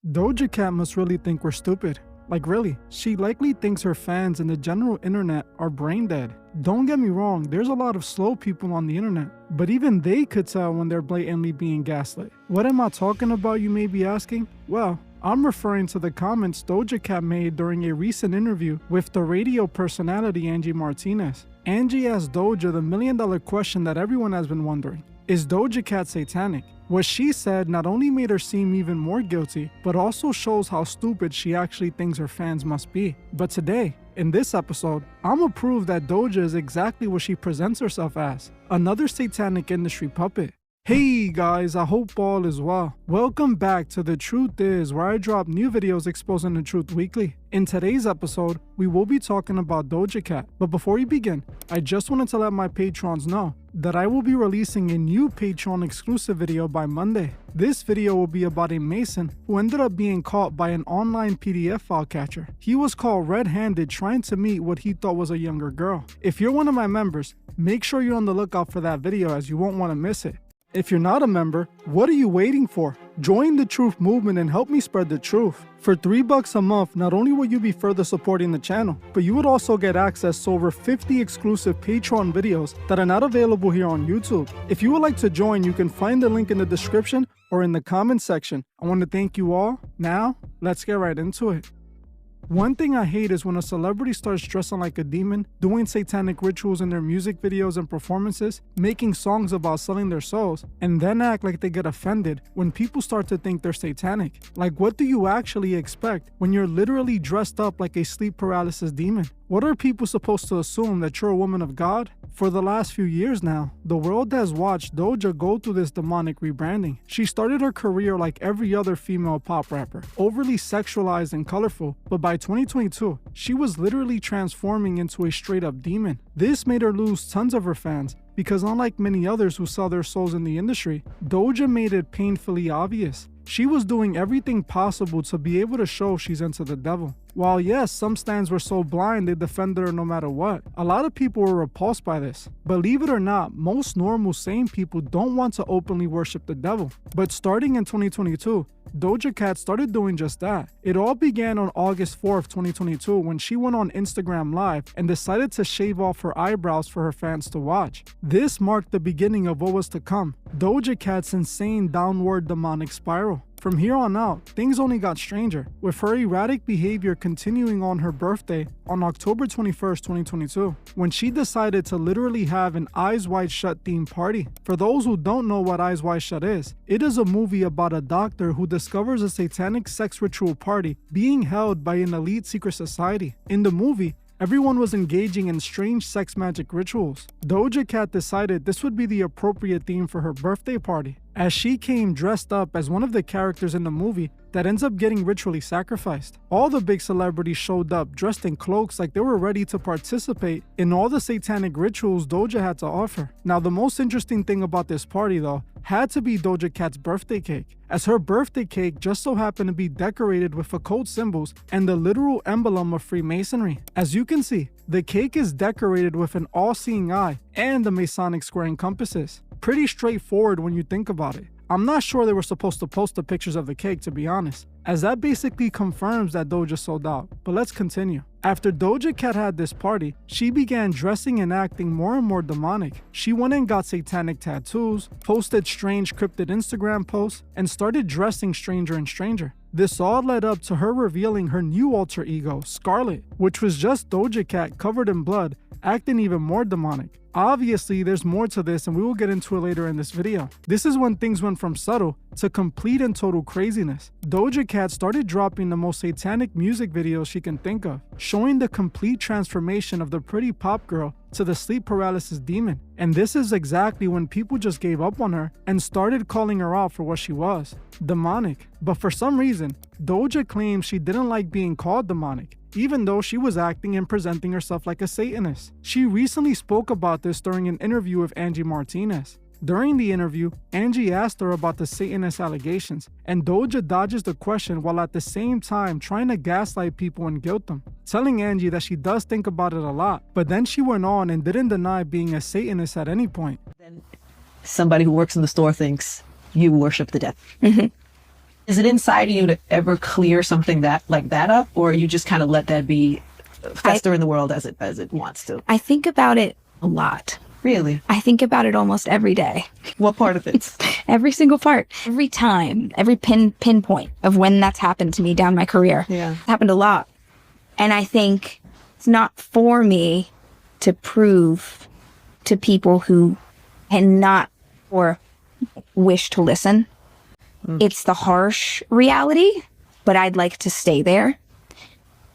Doja Cat must really think we're stupid. Like really, she likely thinks her fans and the general internet are brain dead. Don't get me wrong, there's a lot of slow people on the internet, but even they could tell when they're blatantly being gaslit. What am I talking about, you may be asking? Well, I'm referring to the comments Doja Cat made during a recent interview with the radio personality Angie Martinez. Angie asked Doja the million-dollar question that everyone has been wondering. Is Doja Cat satanic? What she said not only made her seem even more guilty, but also shows how stupid she actually thinks her fans must be. But today, in this episode, I'ma prove that Doja is exactly what she presents herself as, another satanic industry puppet. Hey guys, I hope all is well. Welcome back to The Truth Is, where I drop new videos exposing the truth weekly. In today's episode, we will be talking about Doja Cat. But before we begin, I just wanted to let my patrons know that I will be releasing a new Patreon exclusive video by Monday. This video will be about a Mason who ended up being caught by an online PDF file catcher. He was caught red-handed trying to meet what he thought was a younger girl. If you're one of my members, make sure you're on the lookout for that video as you won't want to miss it. If you're not a member, what are you waiting for? Join the truth movement and help me spread the truth. For $3 a month, not only will you be further supporting the channel, but you would also get access to over 50 exclusive Patreon videos that are not available here on YouTube. If you would like to join, you can find the link in the description or in the comment section. I want to thank you all. Now, let's get right into it. One thing I hate is when a celebrity starts dressing like a demon, doing satanic rituals in their music videos and performances, making songs about selling their souls, and then act like they get offended when people start to think they're satanic. Like, what do you actually expect when you're literally dressed up like a sleep paralysis demon? What are people supposed to assume, that you're a woman of God? For the last few years now, the world has watched Doja go through this demonic rebranding. She started her career like every other female pop rapper, overly sexualized and colorful, but by 2022, she was literally transforming into a straight-up demon. This made her lose tons of her fans, because unlike many others who sell their souls in the industry, Doja made it painfully obvious. She was doing everything possible to be able to show she's into the devil. While yes, some stans were so blind they defended her no matter what, a lot of people were repulsed by this. Believe it or not, most normal, sane people don't want to openly worship the devil. But starting in 2022, Doja Cat started doing just that. It all began on August 4th, 2022 when she went on Instagram Live and decided to shave off her eyebrows for her fans to watch. This marked the beginning of what was to come, Doja Cat's insane downward demonic spiral. From here on out, things only got stranger, with her erratic behavior continuing on her birthday on October 21st, 2022, when she decided to literally have an Eyes Wide Shut themed party. For those who don't know what Eyes Wide Shut is, it is a movie about a doctor who discovers a satanic sex ritual party being held by an elite secret society. In the movie, everyone was engaging in strange sex magic rituals. Doja Cat decided this would be the appropriate theme for her birthday party, as she came dressed up as one of the characters in the movie that ends up getting ritually sacrificed. All the big celebrities showed up dressed in cloaks like they were ready to participate in all the satanic rituals Doja had to offer. Now, the most interesting thing about this party though had to be Doja Cat's birthday cake, as her birthday cake just so happened to be decorated with occult symbols and the literal emblem of Freemasonry. As you can see, the cake is decorated with an all-seeing eye and the Masonic square and compasses. Pretty straightforward when you think about it. I'm not sure they were supposed to post the pictures of the cake, to be honest, as that basically confirms that Doja sold out. But let's continue. After Doja Cat had this party, she began dressing and acting more and more demonic. She went and got satanic tattoos, posted strange cryptid Instagram posts, and started dressing stranger and stranger. This all led up to her revealing her new alter ego, Scarlet, which was just Doja Cat covered in blood, acting even more demonic. Obviously, there's more to this and we will get into it later in this video. This is when things went from subtle to complete and total craziness. Doja Cat started dropping the most satanic music videos she can think of, showing the complete transformation of the pretty pop girl to the sleep paralysis demon. And this is exactly when people just gave up on her and started calling her out for what she was, demonic. But for some reason, Doja claims she didn't like being called demonic, even though she was acting and presenting herself like a Satanist. She recently spoke about this during an interview with Angie Martinez. During the interview, Angie asked her about the Satanist allegations, and Doja dodges the question while at the same time trying to gaslight people and guilt them, telling Angie that she does think about it a lot, but then she went on and didn't deny being a Satanist at any point. Then somebody who works in the store thinks you worship the devil. Is it inside of you to ever clear something like that up, or you just kind of let that be fester in the world as it wants to? I think about it a lot. Really? I think about it almost every day. What part of it? Every single part, every time, every pinpoint of when that's happened to me down my career. Yeah. It's happened a lot. And I think it's not for me to prove to people who cannot or wish to listen. It's the harsh reality, but I'd like to stay there.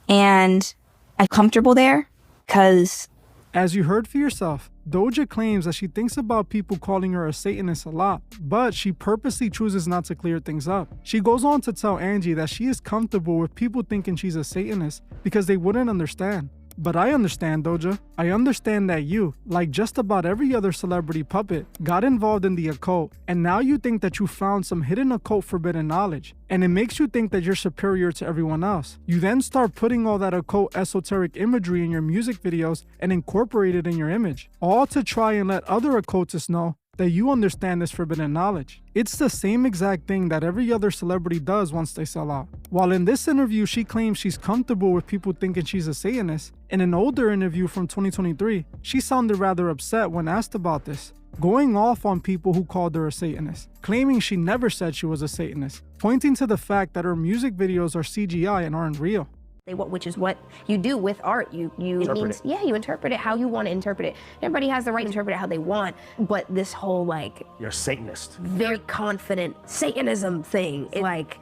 And I'm comfortable there because... As you heard for yourself, Doja claims that she thinks about people calling her a Satanist a lot, but she purposely chooses not to clear things up. She goes on to tell Angie that she is comfortable with people thinking she's a Satanist because they wouldn't understand. But I understand, Doja. I understand that you, like just about every other celebrity puppet, got involved in the occult, and now you think that you found some hidden occult forbidden knowledge, and it makes you think that you're superior to everyone else. You then start putting all that occult esoteric imagery in your music videos and incorporate it in your image, all to try and let other occultists know that you understand this forbidden knowledge. It's the same exact thing that every other celebrity does once they sell out. While in this interview she claims she's comfortable with people thinking she's a Satanist, in an older interview from 2023, she sounded rather upset when asked about this, going off on people who called her a Satanist, claiming she never said she was a Satanist, pointing to the fact that her music videos are CGI and aren't real. Which is what you do with art. You interpret it. Yeah, you interpret it how you want to interpret it. Everybody has the right to interpret it how they want, but this whole like you're a Satanist, very confident Satanism thing, it's like,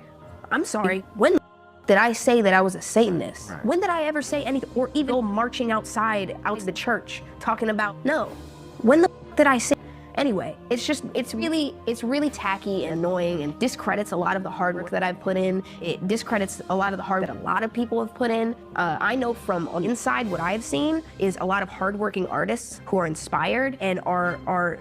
I'm sorry, when did I say that I was a Satanist? Right. When did I ever say anything, or even go marching outside out to the church talking about, no, when the did I say? Anyway, it's really tacky and annoying and discredits a lot of the hard work that I've put in. It discredits a lot of the hard work that a lot of people have put in. I know from on inside what I've seen is a lot of hardworking artists who are inspired and are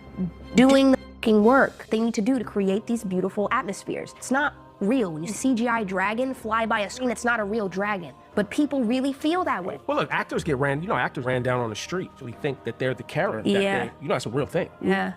doing the fucking work they need to do to create these beautiful atmospheres. It's not real. When you see CGI dragon fly by a screen, it's not a real dragon. But people really feel that way. Well, look, actors ran down on the street. So we think that they're the character. Yeah. That's a real thing. Yeah.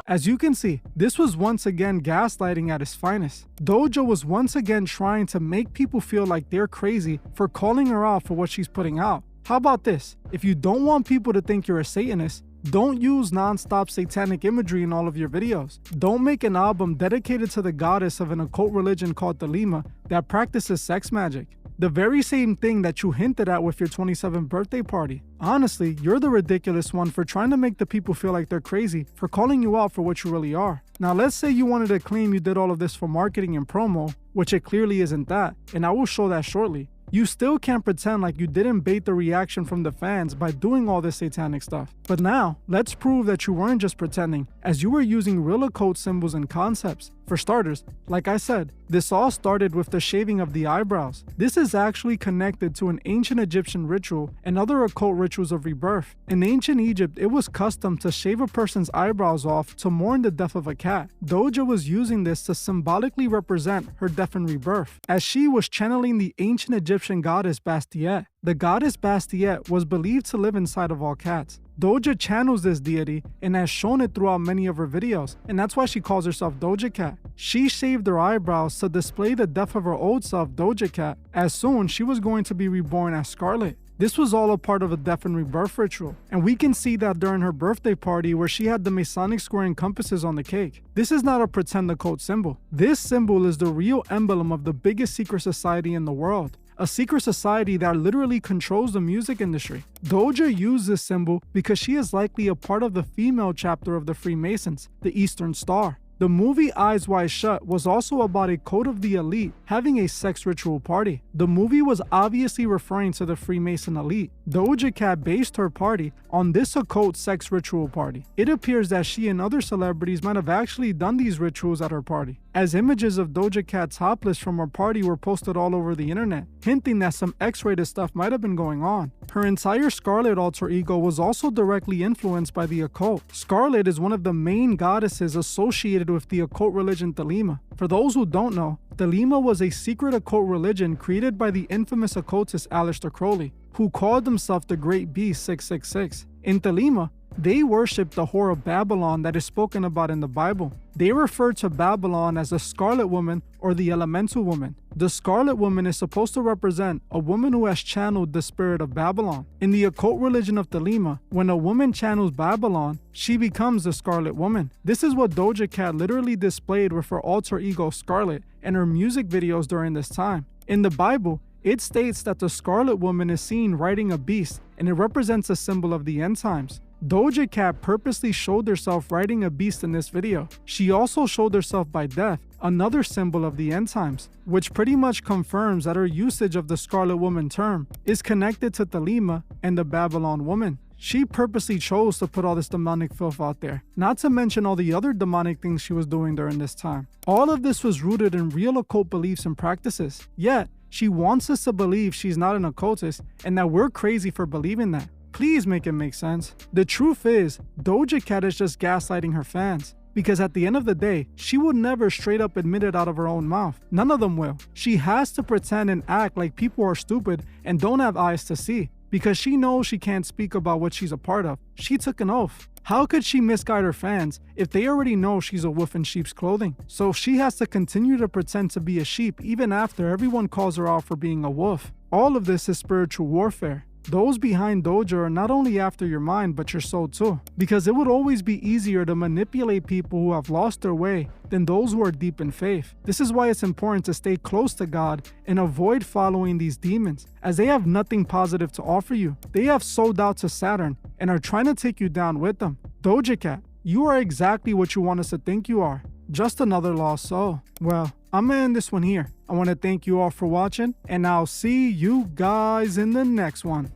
As you can see, this was once again gaslighting at its finest. Doja was once again trying to make people feel like they're crazy for calling her out for what she's putting out. How about this? If you don't want people to think you're a Satanist, don't use non-stop satanic imagery in all of your videos. Don't make an album dedicated to the goddess of an occult religion called Thelema that practices sex magic. The very same thing that you hinted at with your 27th birthday party. Honestly, you're the ridiculous one for trying to make the people feel like they're crazy for calling you out for what you really are. Now let's say you wanted to claim you did all of this for marketing and promo, which it clearly isn't that, and I will show that shortly. You still can't pretend like you didn't bait the reaction from the fans by doing all this satanic stuff. But now, let's prove that you weren't just pretending, as you were using real occult symbols and concepts. For starters, like I said, this all started with the shaving of the eyebrows. This is actually connected to an ancient Egyptian ritual and other occult rituals of rebirth. In ancient Egypt, it was custom to shave a person's eyebrows off to mourn the death of a cat. Doja was using this to symbolically represent her death and rebirth, as she was channeling the ancient Egyptian goddess Bastet. The goddess Bastet was believed to live inside of all cats. Doja channels this deity and has shown it throughout many of her videos, and that's why she calls herself Doja Cat. She shaved her eyebrows to display the death of her old self, Doja Cat, as soon she was going to be reborn as Scarlet. This was all a part of a death and rebirth ritual, and we can see that during her birthday party where she had the Masonic square and compasses on the cake. This is not a pretend occult symbol. This symbol is the real emblem of the biggest secret society in the world. A secret society that literally controls the music industry. Doja used this symbol because she is likely a part of the female chapter of the Freemasons, the Eastern Star. The movie Eyes Wide Shut was also about a code of the elite having a sex ritual party. The movie was obviously referring to the Freemason elite. Doja Cat based her party on this occult sex ritual party. It appears that she and other celebrities might have actually done these rituals at her party, as images of Doja Cat topless from her party were posted all over the internet, hinting that some X-rated stuff might have been going on. Her entire Scarlet alter ego was also directly influenced by the occult. Scarlet is one of the main goddesses associated with the occult religion Thelema. For those who don't know, Thelema was a secret occult religion created by the infamous occultist Aleister Crowley, who called himself the Great Beast 666. In Thelema, They worship the whore of Babylon that is spoken about in the Bible. They refer to Babylon as the Scarlet Woman or the Elemental Woman. The Scarlet Woman is supposed to represent a woman who has channeled the spirit of Babylon. In the occult religion of Thelema, when a woman channels Babylon, she becomes the Scarlet Woman. This is what Doja Cat literally displayed with her alter ego Scarlet and her music videos during this time. In the Bible, it states that the Scarlet Woman is seen riding a beast, and it represents a symbol of the end times. Doja Cat purposely showed herself riding a beast in this video. She also showed herself by death, another symbol of the end times, which pretty much confirms that her usage of the Scarlet Woman term is connected to Thelema and the Babylon woman. She purposely chose to put all this demonic filth out there, not to mention all the other demonic things she was doing during this time. All of this was rooted in real occult beliefs and practices, yet she wants us to believe she's not an occultist and that we're crazy for believing that. Please make it make sense. The truth is, Doja Cat is just gaslighting her fans. Because at the end of the day, she would never straight up admit it out of her own mouth. None of them will. She has to pretend and act like people are stupid and don't have eyes to see. Because she knows she can't speak about what she's a part of. She took an oath. How could she misguide her fans if they already know she's a wolf in sheep's clothing? So she has to continue to pretend to be a sheep even after everyone calls her out for being a wolf. All of this is spiritual warfare. Those behind Doja are not only after your mind, but your soul too. Because it would always be easier to manipulate people who have lost their way than those who are deep in faith. This is why it's important to stay close to God and avoid following these demons, as they have nothing positive to offer you. They have sold out to Saturn and are trying to take you down with them. Doja Cat, you are exactly what you want us to think you are. Just another lost soul. Well, I'm gonna end this one here. I want to thank you all for watching, and I'll see you guys in the next one.